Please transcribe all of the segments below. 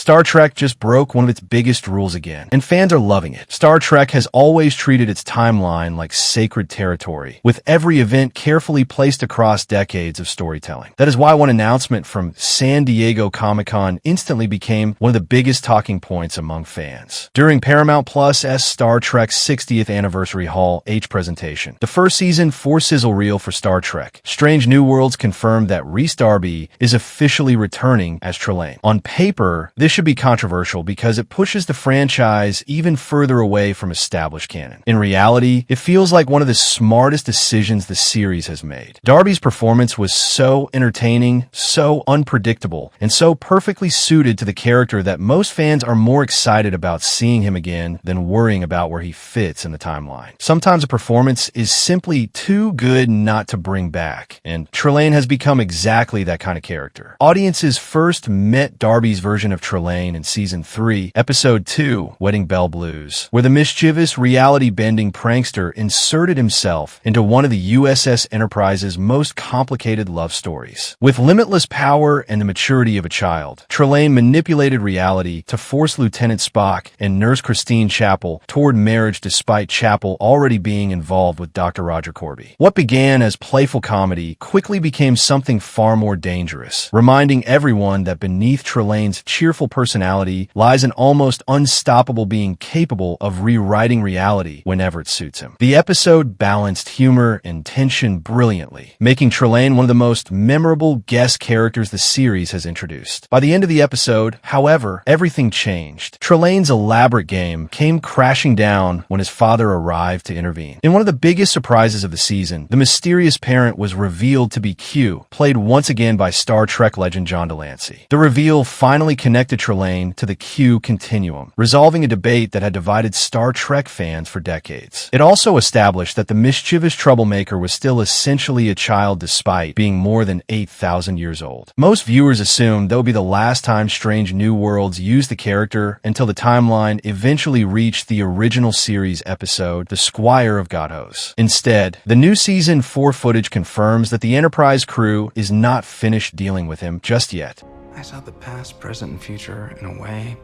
Star Trek just broke one of its biggest rules again, and fans are loving it. Star Trek has always treated its timeline like sacred territory, with every event carefully placed across decades of storytelling. That is why one announcement from San Diego Comic-Con instantly became one of the biggest talking points among fans. During Paramount Plus' Star Trek's 60th Anniversary Hall H presentation, the first season 4 sizzle reel for Star Trek, Strange New Worlds confirmed that Rhys Darby is officially returning as Trelane. On paper, this should be controversial because it pushes the franchise even further away from established canon. In reality, it feels like one of the smartest decisions the series has made. Darby's performance was so entertaining, so unpredictable, and so perfectly suited to the character that most fans are more excited about seeing him again than worrying about where he fits in the timeline. Sometimes a performance is simply too good not to bring back, and Trelane has become exactly that kind of character. Audiences first met Darby's version of Trelane in Season 3, Episode 2, Wedding Bell Blues, where the mischievous, reality-bending prankster inserted himself into one of the USS Enterprise's most complicated love stories. With limitless power and the maturity of a child, Trelane manipulated reality to force Lieutenant Spock and Nurse Christine Chapel toward marriage despite Chapel already being involved with Dr. Roger Corby. What began as playful comedy quickly became something far more dangerous, reminding everyone that beneath Trelane's cheerful personality lies an almost unstoppable being capable of rewriting reality whenever it suits him. The episode balanced humor and tension brilliantly, making Trelane one of the most memorable guest characters the series has introduced. By the end of the episode, however, everything changed. Trelane's elaborate game came crashing down when his father arrived to intervene. In one of the biggest surprises of the season, the mysterious parent was revealed to be Q, played once again by Star Trek legend John Delancey. The reveal finally connected Trelane to the Q continuum, resolving a debate that had divided Star Trek fans for decades. It also established that the mischievous troublemaker was still essentially a child despite being more than 8,000 years old. Most viewers assumed that would be the last time Strange New Worlds used the character until the timeline eventually reached the original series episode, The Squire of Godhos. Instead, the new Season 4 footage confirms that the Enterprise crew is not finished dealing with him just yet. I saw the past, present, and future in a way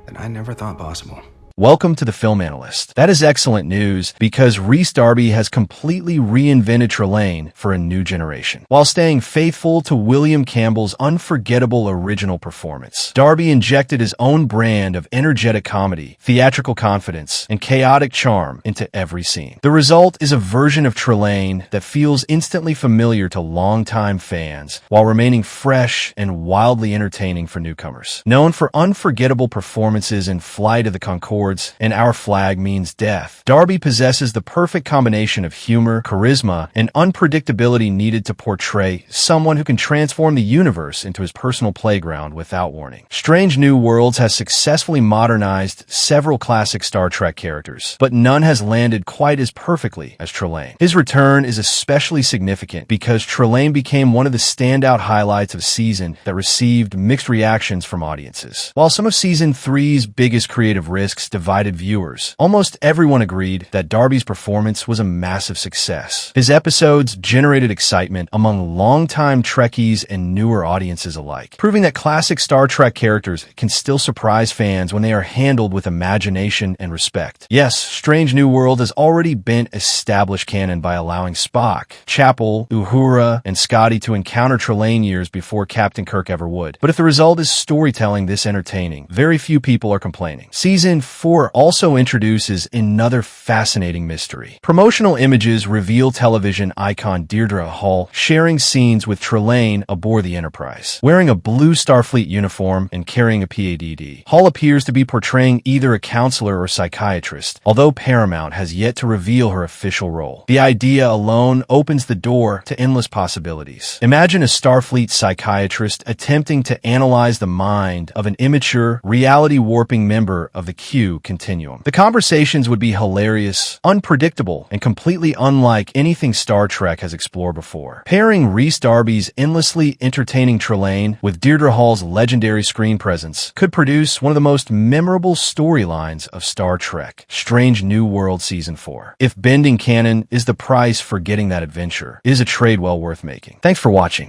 that I never thought possible. Welcome to the Film Analyst. That is excellent news because Rhys Darby has completely reinvented Trelane for a new generation. While staying faithful to William Campbell's unforgettable original performance, Darby injected his own brand of energetic comedy, theatrical confidence, and chaotic charm into every scene. The result is a version of Trelane that feels instantly familiar to longtime fans while remaining fresh and wildly entertaining for newcomers. Known for unforgettable performances in Flight of the Conchords and Our Flag Means Death, Darby possesses the perfect combination of humor, charisma, and unpredictability needed to portray someone who can transform the universe into his personal playground without warning. Strange New Worlds has successfully modernized several classic Star Trek characters, but none has landed quite as perfectly as Trelane. His return is especially significant because Trelane became one of the standout highlights of a season that received mixed reactions from audiences. While some of Season 3's biggest creative risks divided viewers, almost everyone agreed that Darby's performance was a massive success. His episodes generated excitement among longtime Trekkies and newer audiences alike, proving that classic Star Trek characters can still surprise fans when they are handled with imagination and respect. Yes, Strange New World has already bent established canon by allowing Spock, Chapel, Uhura, and Scotty to encounter Trelane years before Captain Kirk ever would. But if the result is storytelling this entertaining, very few people are complaining. Season 4 also introduces another fascinating mystery. Promotional images reveal television icon Deirdre Hall sharing scenes with Trelane aboard the Enterprise. Wearing a blue Starfleet uniform and carrying a PADD, Hall appears to be portraying either a counselor or psychiatrist, although Paramount has yet to reveal her official role. The idea alone opens the door to endless possibilities. Imagine a Starfleet psychiatrist attempting to analyze the mind of an immature, reality-warping member of the Q continuum. The conversations would be hilarious, unpredictable, and completely unlike anything Star Trek has explored before. Pairing Rhys Darby's endlessly entertaining Trelane with Deirdre Hall's legendary screen presence could produce one of the most memorable storylines of Star Trek, Strange New World Season 4. If bending canon is the price for getting that adventure, it is a trade well worth making. Thanks for watching.